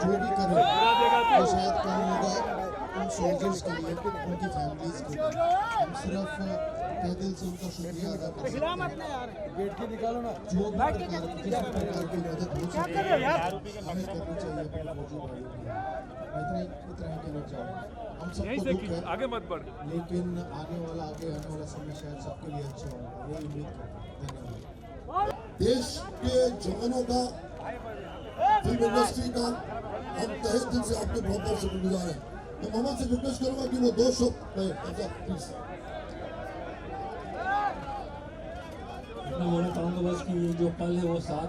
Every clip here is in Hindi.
जो भी करें तो शायद कम होगा उन सोल्जर्स के लिए, उनकी फैमिलीज के लिए। हम सिर्फ तहे दिल से उनका शुक्रिया अदा कर सकते हैं। जो भी प्रकार की किसी प्रकार की मदद हो सकती है हमें करनी चाहिए अपने फौजी भाइयों की। इतना ही कहना चाहूँगा। हम सबको दुख है, आगे मत बढ़, लेकिन आने वाला समय शायद सबके लिए अच्छा होगा, यही उम्मीद करते हैं। धन्यवाद। देश के जवानों का, फिल्म इंडस्ट्री का हम तहे दिल से आपके बहुत बहुत शुक्रगुजार हैं। मैं मोहम्मद से रिक्वेस्ट करूंगा कि वो 2 शो प्लीज। मैं बोलना चाहूँगा बस कि ये जो पल है वो साथ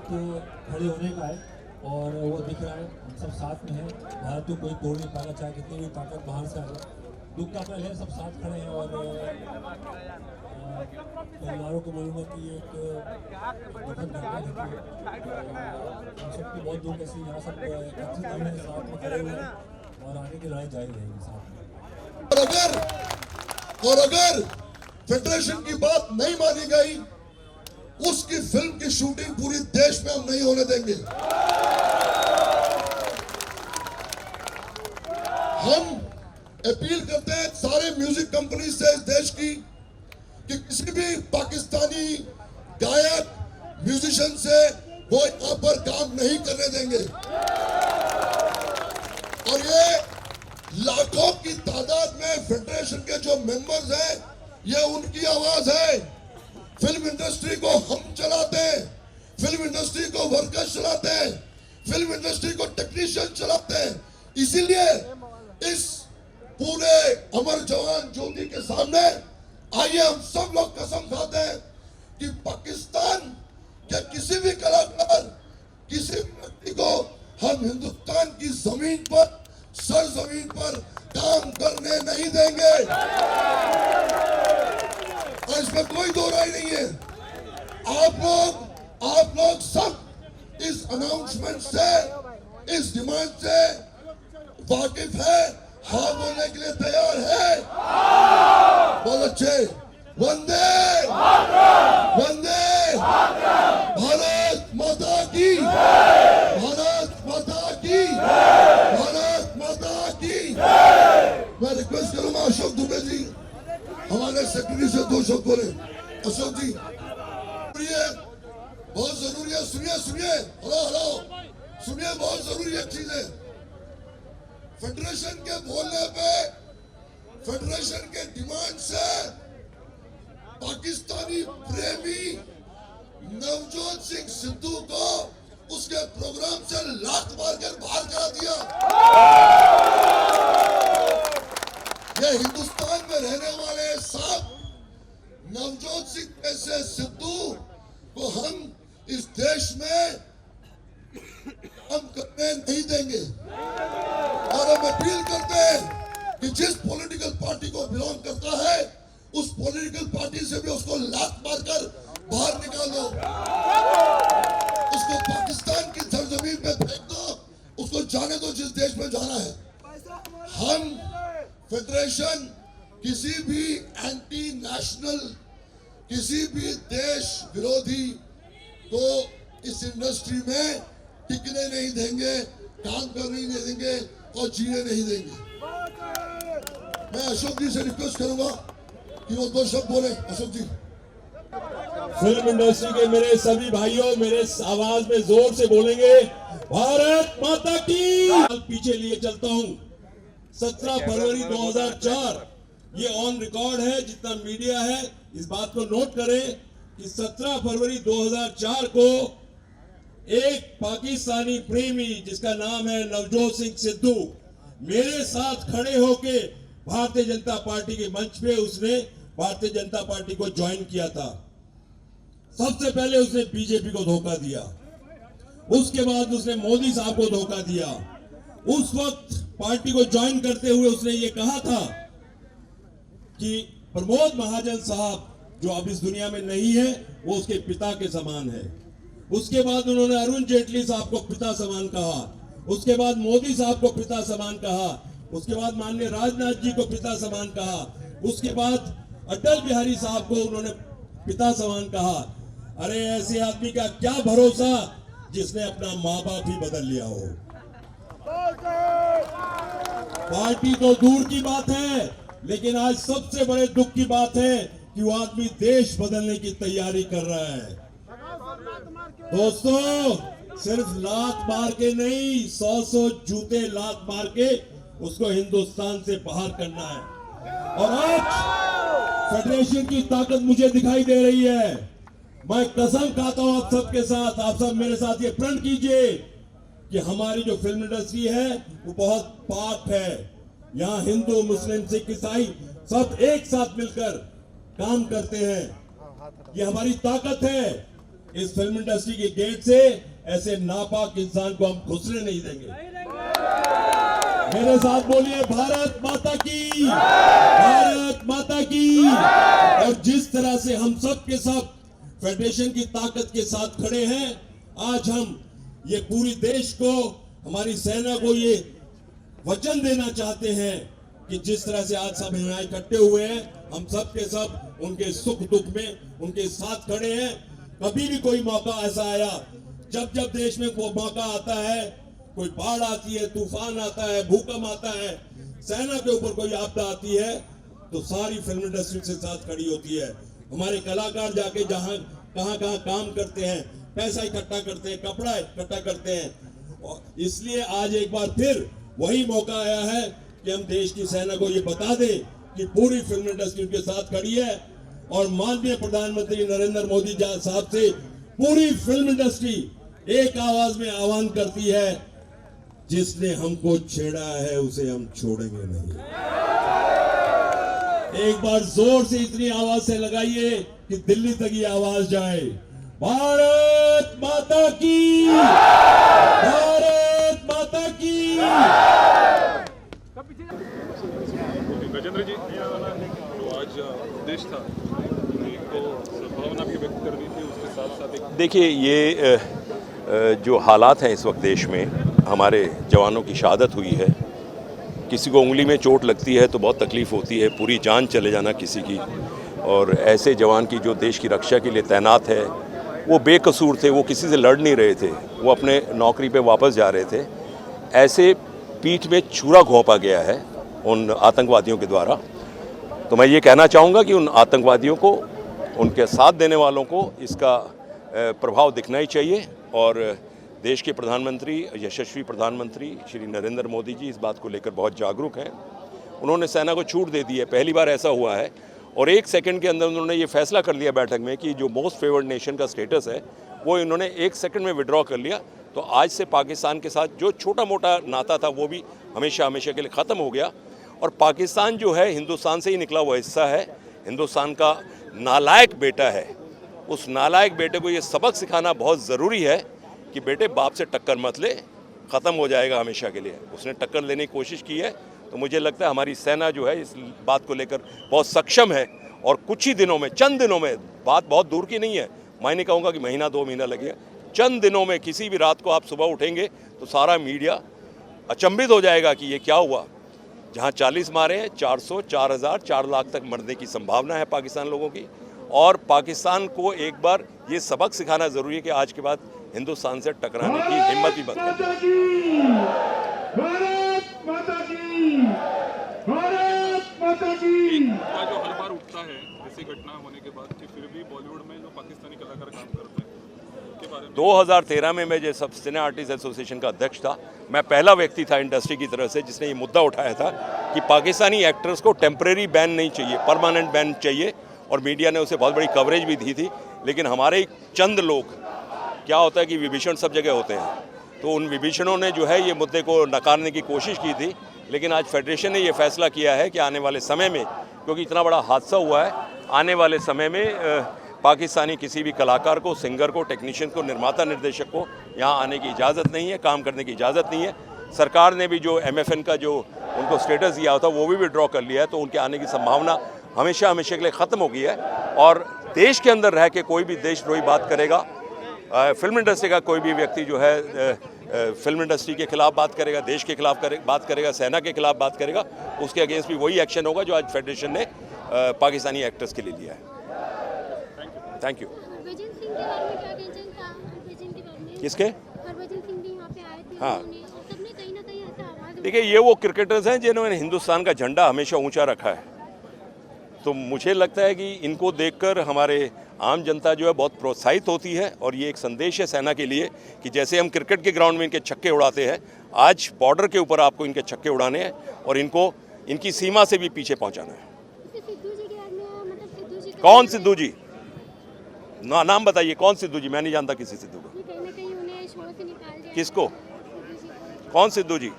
खड़े होने का है और वो दिख रहा है, हम सब साथ में हैं। भारत को कोई तोड़ नहीं पाएगा, चाहे कितनी भी ताकत बाहर से आए। दुख का पल है, सब साथ खड़े हैं और परिवारों को बोलूँगा कि एक दुखद घटना घटी है। हम सबकी बहुत दुख ऐसी यहाँ सब एकत्रित हुए हैं, साथ में खड़े हुए हैं और आगे की लड़ाई जारी रहेगी साथ में। और अगर फेडरेशन की बात नहीं मानी गई, उसकी फिल्म की शूटिंग पूरी देश में हम नहीं होने देंगे। हम अपील करते हैं सारे म्यूजिक कंपनी से इस देश की कि किसी भी पाकिस्तानी गायक म्यूजिशियन से वो यहाँ पर काम नहीं करने देंगे। और ये लाखों की तादाद में फेडरेशन के जो मेंबर्स हैं, ये उनकी आवाज है। फिल्म इंडस्ट्री को हम चलाते हैं, फिल्म इंडस्ट्री को वर्कर्स चलाते हैं, फिल्म इंडस्ट्री को टेक्नीशियन चलाते हैं। इसीलिए इस पूरे अमर जवान ज्योति के सामने आइए हम सब लोग कसम खाते हैं कि पाकिस्तान के किसी भी कलाकार, किसी व्यक्ति को हम हिंदुस्तान की जमीन पर, सरजमीन पर काम करने नहीं देंगे। और इसमें कोई दो राय नहीं है। आप लोग सब इस अनाउंसमेंट से, इस डिमांड से वाकिफ है, हाँ बोलने के लिए तैयार है। बहुत अच्छे। वंदे वंदे भारत माता की, भारत माता की, भारत माता की। मैं रिक्वेस्ट करूंगा अशोक दुबे जी, हमारे सेक्रेटरी से 2 शब्द बोले। अशोक जी, बहुत जरूरी है, सुनिए, हेलो, सुनिए, बहुत जरूरी है चीजें। फेडरेशन के बोलने पे, फेडरेशन के डिमांड से पाकिस्तानी प्रेमी नवजोत सिंह सिद्धू को उसके प्रोग्राम से लात मारकर बाहर करा दिया। ये हिंदुस्तान में रहने वाले सब नवजोत सिंह जैसे सिद्धू को हम इस देश में हम करने नहीं देंगे। और हम अपील करते हैं कि जिस पॉलिटिकल पार्टी को बिलोंग करता है, उस पॉलिटिकल पार्टी से भी उसको लात मारकर बाहर निकाल दो, उसको पाकिस्तान की सरजमीन पे फेंक दो, उसको जाने दो जिस देश में जाना है। हम फेडरेशन किसी भी एंटी नेशनल, किसी भी देश विरोधी को इस इंडस्ट्री में टिकने नहीं देंगे, काम करने नहीं देंगे और जीने नहीं देंगे। मैं अशोक जी से रिक्वेस्ट करूंगा कि वो 2 शब्द बोले। अशोक जी। फिल्म इंडस्ट्री के मेरे सभी भाइयों, मेरे आवाज में जोर से बोलेंगे, भारत माता की। पीछे लिए चलता हूं, 17 फरवरी 2004, ये ऑन रिकॉर्ड है, जितना मीडिया है इस बात को नोट करें कि 17 फरवरी 2004 को एक पाकिस्तानी प्रेमी जिसका नाम है नवजोत सिंह सिद्धू, मेरे साथ खड़े होके भारतीय जनता पार्टी के मंच पे उसने भारतीय जनता पार्टी को ज्वाइन किया था। सबसे पहले उसने बीजेपी को धोखा दिया, उसके बाद उसने मोदी साहब को धोखा दिया। उस वक्त पार्टी को ज्वाइन करते हुए उसने ये कहा था कि प्रमोद महाजन साहब जो अब इस दुनिया में नहीं है, वो उसके पिता के समान है। उसके बाद उन्होंने अरुण जेटली साहब को पिता समान कहा, उसके बाद मोदी साहब को पिता समान कहा, उसके बाद माननीय राजनाथ जी को पिता समान कहा, उसके बाद अटल बिहारी साहब को उन्होंने पिता समान कहा। अरे ऐसे आदमी का क्या भरोसा जिसने अपना माँ बाप ही बदल लिया हो। पार्टी तो दूर की बात है, लेकिन आज सबसे बड़े दुख की बात है कि वो आदमी देश बदलने की तैयारी कर रहा है। दोस्तों, सिर्फ लात मार के नहीं, 100 जूते लात मार के उसको हिंदुस्तान से बाहर करना है। और आज फेडरेशन की ताकत मुझे दिखाई दे रही है। मैं कसम खाता हूं आप सबके साथ, आप सब मेरे साथ ये प्रण कीजिए कि हमारी जो फिल्म इंडस्ट्री है वो बहुत पाक है। यहाँ हिंदू, मुस्लिम, सिख, ईसाई सब एक साथ मिलकर काम करते हैं। ये हमारी ताकत है। इस फिल्म इंडस्ट्री के गेट से ऐसे नापाक इंसान को हम घुसने नहीं देंगे। मेरे साथ बोलिए, भारत माता की, भारत माता की। और जिस तरह से हम सब के सब फेडरेशन की ताकत के साथ खड़े हैं, आज हम ये पूरी देश को, हमारी सेना को ये वचन देना चाहते हैं कि जिस तरह से आज सब यहाँ इकट्ठे हुए हैं, हम सब के सब उनके सुख दुख में उनके साथ खड़े हैं। कभी भी कोई मौका ऐसा आया, जब जब देश में वो मौका आता है, कोई बाढ़ आती है, तूफान आता है, भूकंप आता है, सेना के ऊपर कोई आपदा आती है, तो सारी फिल्म इंडस्ट्री से साथ खड़ी होती है। हमारे कलाकार जाके जहां कहां काम करते हैं, पैसा इकट्ठा करते हैं, कपड़ा इकट्ठा करते हैं। और इसलिए आज एक बार फिर वही मौका आया है कि हम देश की सेना को ये बता दें कि पूरी फिल्म इंडस्ट्री उनके साथ खड़ी है। और माननीय प्रधानमंत्री नरेंद्र मोदी साहब से पूरी फिल्म इंडस्ट्री एक आवाज में आह्वान करती है, जिसने हमको छेड़ा है उसे हम छोड़ेंगे नहीं। एक बार जोर से इतनी आवाज से लगाइए कि दिल्ली तक ये आवाज जाए, भारत माता की, भारत माता की। गजेंद्र जी, जो आज देश था, एक तो सद्भावना भी व्यक्त कर दी थी, उसके साथ साथ एक देखिए, ये जो हालात हैं इस वक्त देश में, हमारे जवानों की शहादत हुई है। किसी को उंगली में चोट लगती है तो बहुत तकलीफ़ होती है, पूरी जान चले जाना किसी की। और ऐसे जवान की जो देश की रक्षा के लिए तैनात है, वो बेकसूर थे, वो किसी से लड़ नहीं रहे थे, वो अपने नौकरी पे वापस जा रहे थे। ऐसे पीठ में छुरा घोंपा गया है उन आतंकवादियों के द्वारा। तो मैं ये कहना चाहूँगा कि उन आतंकवादियों को, उनके साथ देने वालों को इसका प्रभाव दिखना ही चाहिए। और देश के प्रधानमंत्री, यशस्वी प्रधानमंत्री श्री नरेंद्र मोदी जी इस बात को लेकर बहुत जागरूक हैं। उन्होंने सेना को छूट दे दी है, पहली बार ऐसा हुआ है। और 1 सेकंड के अंदर उन्होंने ये फैसला कर लिया बैठक में कि जो मोस्ट फेवर्ड नेशन का स्टेटस है वो इन्होंने 1 सेकंड में विड्रॉ कर लिया। तो आज से पाकिस्तान के साथ जो छोटा मोटा नाता था वो भी हमेशा हमेशा के लिए ख़त्म हो गया। और पाकिस्तान जो है हिंदुस्तान से ही निकला हुआ हिस्सा है, हिंदुस्तान का नालायक बेटा है। उस नालायक बेटे को ये सबक सिखाना बहुत ज़रूरी है कि बेटे, बाप से टक्कर मत ले, ख़त्म हो जाएगा हमेशा के लिए। उसने टक्कर लेने की कोशिश की है। तो मुझे लगता है हमारी सेना जो है इस बात को लेकर बहुत सक्षम है। और कुछ ही दिनों में, चंद दिनों में, बात बहुत दूर की नहीं है, मैं नहीं कहूँगा कि महीना 2 महीना लगेगा, चंद दिनों में किसी भी रात को आप सुबह उठेंगे तो सारा मीडिया अचंभित हो जाएगा कि ये क्या हुआ। जहाँ 40 मारे हैं, 400, 4000, 4 लाख तक मरने की संभावना है पाकिस्तान लोगों की। और पाकिस्तान को एक बार ये सबक सिखाना ज़रूरी है कि आज के बाद हिंदुस्तान से टकराने की हिम्मत भी बंद कर मुद्दा जो हर बार उठता है ऐसी घटना होने के बाद कि फिर भी बॉलीवुड में जो पाकिस्तानी कलाकार काम करते हैं के बारे में 2013 में मैं जब सिने आर्टिस्ट एसोसिएशन का अध्यक्ष था, मैं पहला व्यक्ति था इंडस्ट्री की तरफ से जिसने ये मुद्दा उठाया था कि पाकिस्तानी एक्टर्स को टेम्परेरी बैन नहीं चाहिए, परमानेंट बैन चाहिए। और मीडिया ने उसे बहुत बड़ी कवरेज भी दी थी। लेकिन हमारे चंद लोग, क्या होता है कि विभीषण सब जगह होते हैं, तो उन विभीषणों ने जो है ये मुद्दे को नकारने की कोशिश की थी। लेकिन आज फेडरेशन ने ये फैसला किया है कि आने वाले समय में, क्योंकि इतना बड़ा हादसा हुआ है, आने वाले समय में पाकिस्तानी किसी भी कलाकार को, सिंगर को, टेक्नीशियन को, निर्माता निर्देशक को यहाँ आने की इजाज़त नहीं है, काम करने की इजाज़त नहीं है। सरकार ने भी जो MFN का जो उनको स्टेटस दिया होता वो भी विड्रॉ कर लिया है। तो उनके आने की संभावना हमेशा हमेशा के लिए ख़त्म हो गई है। और देश के अंदर रह के कोई भी देशद्रोही बात करेगा, फिल्म इंडस्ट्री का कोई भी व्यक्ति जो है फिल्म इंडस्ट्री के खिलाफ बात करेगा, देश के खिलाफ बात करेगा, सेना के खिलाफ बात करेगा, उसके अगेंस्ट भी वही एक्शन होगा जो आज फेडरेशन ने पाकिस्तानी एक्टर्स के लिए लिया है। Thank you. हरभजन सिंह के बारे में क्या कहना था? हरभजन के बारे में किसके? हरभजन सिंह भी यहाँ पे आए थे। हाँ। सबने कहीं ना कहीं ऐसा आवाज देखिए, ये वो क्रिकेटर्स हैं जिन्होंने हिंदुस्तान का झंडा हमेशा ऊंचा रखा है, तो मुझे लगता है कि इनको देखकर हमारे आम जनता जो है बहुत प्रोत्साहित होती है। और ये एक संदेश है सेना के लिए कि जैसे हम क्रिकेट के ग्राउंड में इनके छक्के उड़ाते हैं, आज बॉर्डर के ऊपर आपको इनके छक्के उड़ाने हैं और इनको इनकी सीमा से भी पीछे पहुंचाना है। सिद्धू जी के बारे में, मतलब सिद्धू जी कौन सिद्धू जी? नाम बताइए, कौन सिद्धू जी? मैं नहीं जानता किसी सिद्धू को। कहीं ना कहीं उन्हें शो से निकाल दिया। किसको? सिद्धू जी को। कौन सिद्धू जी?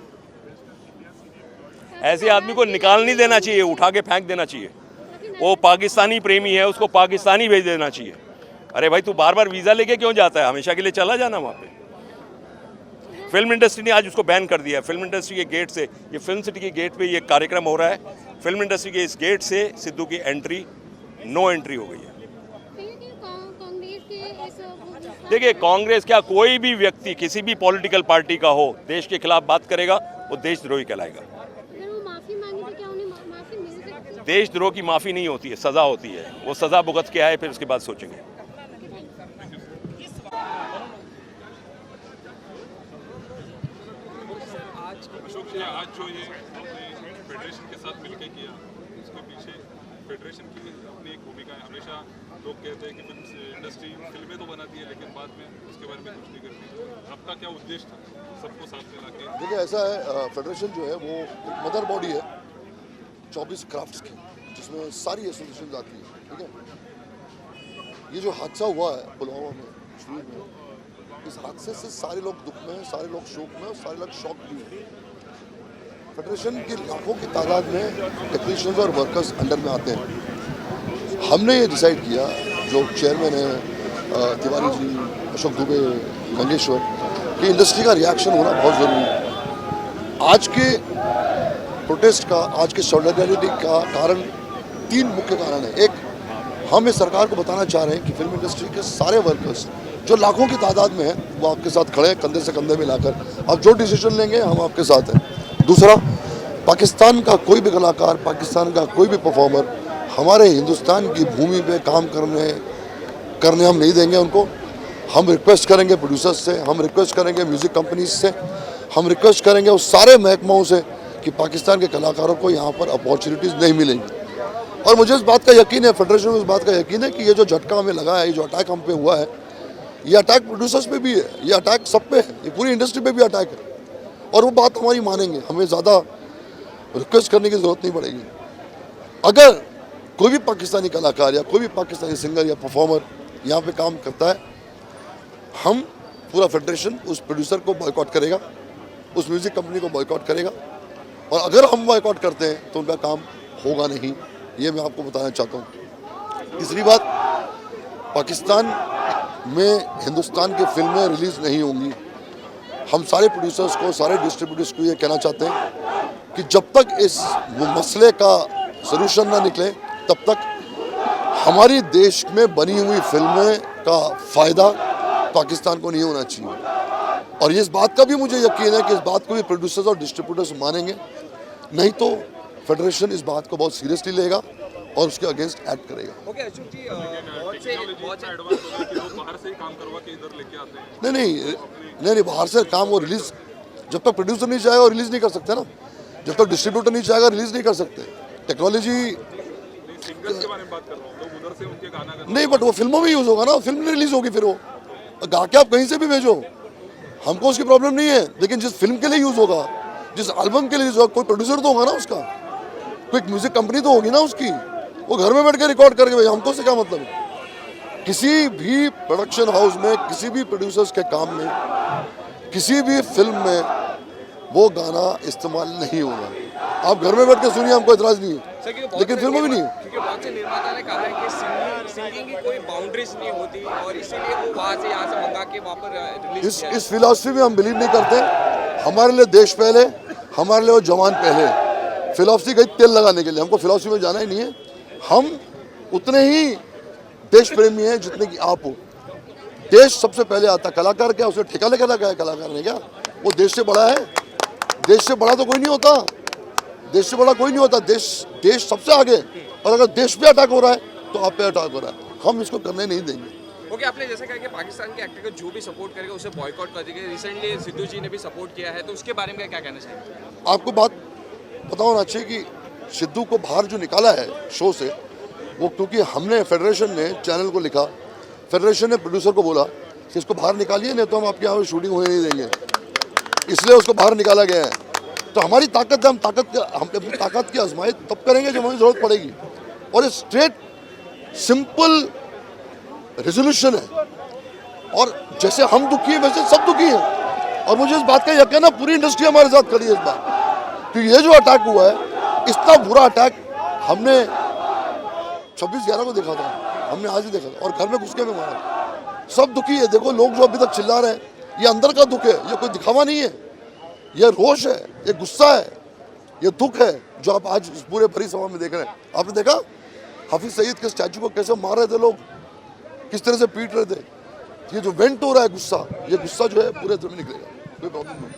ऐसे आदमी को निकाल नहीं देना चाहिए, उठा के फेंक देना चाहिए। वो पाकिस्तानी प्रेमी है, उसको पाकिस्तानी भेज देना चाहिए। अरे भाई, तू बार बार वीज़ा लेके क्यों जाता है? हमेशा के लिए चला जाना वहाँ पे। फिल्म इंडस्ट्री ने आज उसको बैन कर दिया है। फिल्म इंडस्ट्री के गेट से, ये फिल्म सिटी के गेट पे ये कार्यक्रम हो रहा है, फिल्म इंडस्ट्री के इस गेट से सिद्धू की एंट्री, नो एंट्री हो गई है। कांग्रेस के इस देखिए, कांग्रेस क्या, कोई भी व्यक्ति किसी भी पॉलिटिकल पार्टी का हो, देश के खिलाफ बात करेगा वो देशद्रोही कहलाएगा। अगर वो माफी मांगे तो क्या उन्हें माफी मिल सकती है? देशद्रोह की माफ़ी नहीं होती है, सज़ा होती है। वो सज़ा भुगत के आए, फिर उसके बाद सोचेंगे। अशोक जी, आज जो ये आपने फेडरेशन के साथ मिलकर किया, उसके पीछे फेडरेशन की अपनी एक भूमिका है। हमेशा लोग कहते हैं कि फिल्म इंडस्ट्री फिल्में तो बनाती है लेकिन बाद में उसके बारे में कुछ नहीं करती। आपका क्या उद्देश्य था सबको साथ मिला के? देखिए, ऐसा है, फेडरेशन जो है वो एक मदर बॉडी है 24 क्राफ्ट्स की, जिसमें सारी एसोसिएशन आती है। ठीक है, ये जो हादसा हुआ है पुलवामा में, कश्मीर में, इस हादसे से सारे लोग दुख में हैं, सारे लोग शोक में, और सारे लोग शॉक भी हैं। फेडरेशन की लाखों की तादाद में टेक्नीशियंस और वर्कर्स अंडर में आते हैं। हमने ये डिसाइड किया, जो चेयरमैन है तिवारी जी, अशोक दुबे, गंगेश्वर, कि इंडस्ट्री का रिएक्शन होना बहुत ज़रूरी है। आज के प्रोटेस्ट का, आज के सॉलिडारिटी का कारण 3 मुख्य कारण है। एक, हम इस सरकार को बताना चाह रहे हैं कि फिल्म इंडस्ट्री के सारे वर्कर्स जो लाखों की तादाद में हैं, वो आपके साथ खड़े हैं, कंधे से कंधे मिलाकर। आप जो डिसीजन लेंगे हम आपके साथ हैं। दूसरा, पाकिस्तान का कोई भी कलाकार, पाकिस्तान का कोई भी परफॉर्मर हमारे हिंदुस्तान की भूमि पे काम करने हम नहीं देंगे उनको। हम रिक्वेस्ट करेंगे प्रोड्यूसर्स से, हम रिक्वेस्ट करेंगे म्यूज़िक कंपनीज से, हम रिक्वेस्ट करेंगे उस सारे महकमाओं से कि पाकिस्तान के कलाकारों को यहाँ पर अपॉर्चुनिटीज़ नहीं मिलेंगी। और मुझे इस बात का यकीन है, फेडरेशन को इस बात का यकीन है कि ये जो झटका हमें लगा है, ये जो अटैक हम पे हुआ है, ये अटैक प्रोड्यूसर्स पे भी है, ये अटैक सब पे है, ये पूरी इंडस्ट्री पे भी अटैक है। और वो बात हमारी मानेंगे, हमें ज़्यादा रिक्वेस्ट करने की ज़रूरत नहीं पड़ेगी। अगर कोई भी पाकिस्तानी कलाकार या कोई भी पाकिस्तानी सिंगर या परफॉर्मर यहाँ पे काम करता है, हम पूरा फेडरेशन उस प्रोड्यूसर को बॉयकॉट करेगा, उस म्यूज़िक कंपनी को बॉयकॉट करेगा। और अगर हम बॉयकॉट करते हैं तो उनका काम होगा नहीं, ये मैं आपको बताना चाहता हूँ। तीसरी बात, पाकिस्तान में हिंदुस्तान की फिल्में रिलीज़ नहीं होंगी। हम सारे प्रोड्यूसर्स को, सारे डिस्ट्रीब्यूटर्स को ये कहना चाहते हैं कि जब तक इस मसले का सलूशन ना निकले, तब तक हमारी देश में बनी हुई फिल्में का फ़ायदा पाकिस्तान को नहीं होना चाहिए। और इस बात का भी मुझे यकीन है कि इस बात को भी प्रोड्यूसर्स और डिस्ट्रीब्यूटर्स मानेंगे, नहीं तो फेडरेशन इस बात को बहुत सीरियसली लेगा और उसके अगेंस्ट एक्ट करेगा। ओके अशोक जी, बहुत से एडवांस होगा कि लोग बाहर से ही काम करवा के इधर लेके आते हैं। नहीं, बाहर से काम वो रिलीज, जब तक प्रोड्यूसर नहीं चाहेगा रिलीज नहीं कर सकते ना, जब तक डिस्ट्रीब्यूटर नहीं चाहेगा रिलीज नहीं कर सकते। टेक्नोलॉजी सिंगर्स के बारे में बात कर रहा हूँ, लोग उधर से उनके गाना नहीं, बट वो फिल्मों में यूज होगा ना, फिल्म में रिलीज होगी, फिर वो गा के आप कहीं से भी भेजो, हमको उसकी प्रॉब्लम नहीं है। लेकिन जिस फिल्म के लिए यूज होगा, जिस एल्बम के लिए यूज होगा, कोई प्रोड्यूसर तो होगा ना उसका, कोई म्यूजिक कंपनी तो होगी ना उसकी, वो घर में बैठ के रिकॉर्ड करके भेजा, हमको से क्या मतलब है। किसी भी प्रोडक्शन हाउस में, किसी भी प्रोड्यूसर्स के काम में, किसी भी फिल्म में वो गाना इस्तेमाल नहीं होगा। आप घर में बैठ के सुनिए, हमको इतराज नहीं है, लेकिन फिल्म भी नहीं है। क्योंकि बहुत से निर्माता ने कहा है कि सिंगिंग की कोई बाउंड्रीज नहीं होती और इसीलिए वो वहाँ से यहाँ से मंगा के वहाँ पर रिलीज किया। इस फिलॉसफी में हम बिलीव नहीं करते। हमारे लिए देश पहले, हमारे लिए वो जवान पहले। फिलॉसफी गई तेल लगाने के लिए, हमको फिलॉसफी में जाना ही नहीं है। हम उतने ही देश प्रेमी हैं जितने कि आप हो। देश सबसे पहले आता, कलाकार क्या उसने ठेका लेकर रखा है कलाकार ने क्या? वो देश से बड़ा है, देश से बड़ा तो कोई नहीं होता, देश से बड़ा कोई नहीं होता। देश सबसे आगे। और अगर देश पे अटैक हो रहा है तो आप पे अटैक हो रहा है, हम इसको करने नहीं देंगे। क्योंकि आपने जैसा कहा कि पाकिस्तान के एक्टर को जो भी सपोर्ट करेगा उसे बॉयकॉट कर देंगे। रिसेंटली सिद्धू जी ने भी सपोर्ट किया है, तो उसके बारे में क्या कहना चाहिए? आपको बात पता होना चाहिए कि सिद्धू को बाहर जो निकाला है शो से, वो क्योंकि हमने फेडरेशन ने चैनल को लिखा, फेडरेशन ने प्रोड्यूसर को बोला कि इसको बाहर निकालिए, नहीं तो हम आपके यहाँ शूटिंग होने नहीं देंगे, इसलिए उसको बाहर निकाला गया है। तो हमारी ताकत है, हम अपनी ताकत की आजमाइश तब करेंगे जब हमें ज़रूरत पड़ेगी, और ये स्ट्रेट सिंपल रेजोल्यूशन है। और जैसे हम दुखी हैं वैसे सब दुखी हैं, और मुझे इस बात का यकीन है पूरी इंडस्ट्री हमारे साथ खड़ी है इस बार, क्योंकि ये जो अटैक हुआ है, इतना बुरा अटैक हमने 26/11 को देखा था, हमने आज ही देखा था, और घर में घुस के में मारा। सब दुखी है। देखो लोग जो अभी तक चिल्ला रहे हैं, ये अंदर का दुख है, ये कोई दिखावा नहीं है, ये रोष है, ये गुस्सा है, ये दुख है जो आप आज इस पूरे भरी सभा में देख रहे हैं। आपने देखा हाफिज सईद के स्टैचू को कैसे मार रहे थे लोग, किस तरह से पीट रहे थे। ये जो वेंट हो रहा है गुस्सा, ये गुस्सा जो है पूरे दिन में निकलेगा, कोई प्रॉब्लम नहीं।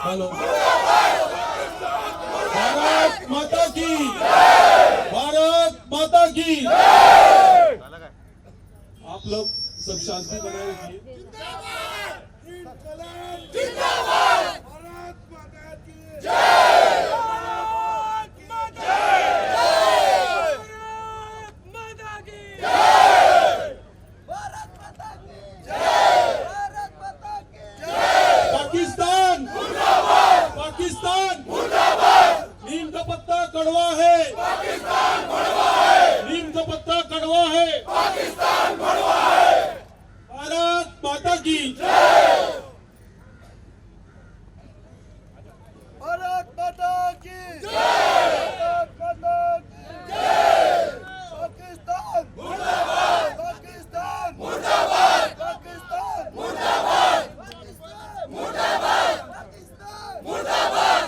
हेलो, भारत माता की, भारत माता की। आप लोग सब शांति बनाए रखिए। पाकिस्तान पाकिस्तान नीम का पत्ता कड़वा है, पाकिस्तान कड़वा है, नीम का पत्ता कड़वा है, पाकिस्तान कड़वा है। भारत माता की जय, भारत माता की जय, भारत माता की जय। पाकिस्तान मुर्दाबाद, पाकिस्तान मुर्दाबाद, पाकिस्तान मुर्दाबाद, पाकिस्तान मुर्दाबाद, पाकिस्तान मुर्दाबाद।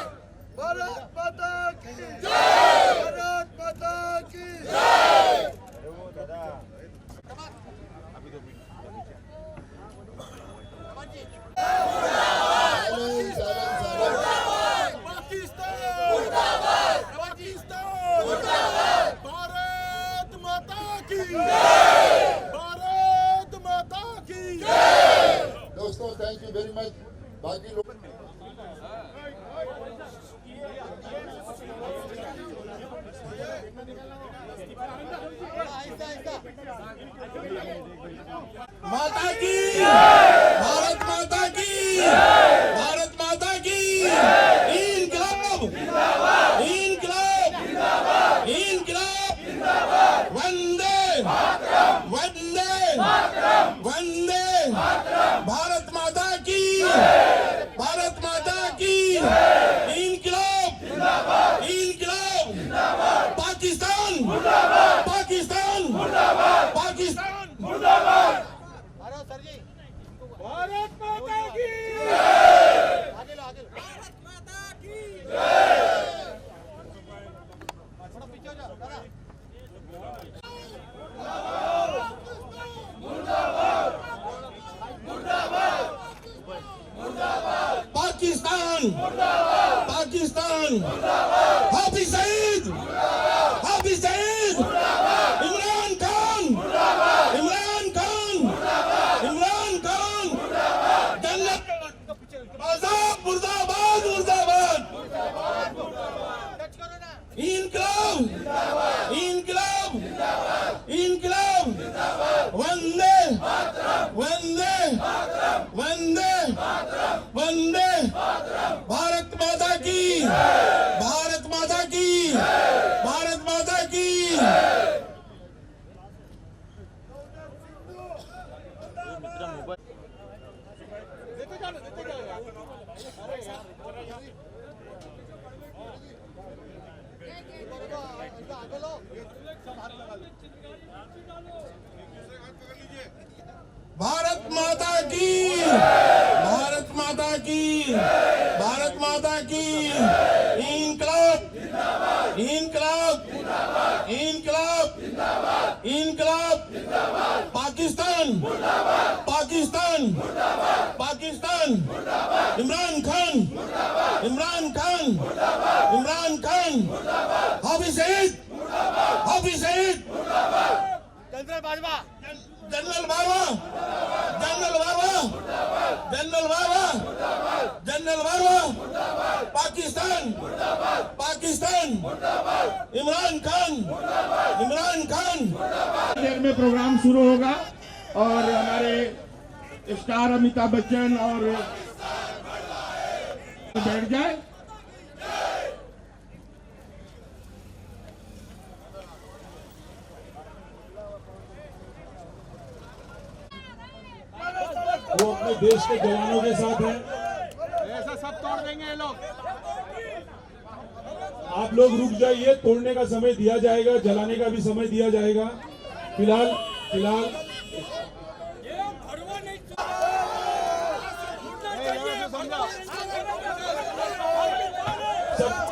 भारत माता की जय, भारत माता की जय। भारत माता की जय, भारत माता की जय। दोस्तों थैंक यू वेरी मच। बाकी लोग माता की, भारत माता की, भारत माता की। इनकलाब इनकलाब इनकलाब, वंदे वंदे वंदे। भारत माता की, भारत माता की। इनकलाब इनकलाब। पाकिस्तान पाकिस्तान पाकिस्तान मुर्दाबाद। भारत माता की जय, भारत माता की जय। पाकिस्तान पाकिस्तान। हाफिज सईद, हाफिज सईद। इमरान खान, इमरान खान, इमरान खान। आजाद मुर्दाबाद, मुर्दाबाद। इनकलाब इनकलाब इनकलाब। वंदे वंदे वंदे वंदे। भारत माता की, भारत माता की, भारत माता की। भारत माता की, भारत माता की, भारत माता की। इनकलाब, इनकलाब, इनकलाब, इनकलाब। Pakistan, Pakistan, Pakistan. Imran Khan, Imran Khan, Imran Khan. Hafiz Saeed, Hafiz Saeed. General Bajwa, general Bajwa, general Bajwa, general Bajwa, general Bajwa. Pakistan, Pakistan. Imran Khan, Imran Khan. देर में प्रोग्राम शुरू होगा और हमारे स्टार अमिताभ बच्चन और बैठ जाए। वो अपने देश के जवानों के साथ हैं। ऐसा सब तोड़ देंगे ये लोग। आप लोग रुक जाइए, तोड़ने का समय दिया जाएगा, जलाने का भी समय दिया जाएगा। फिलहाल फिलहाल सब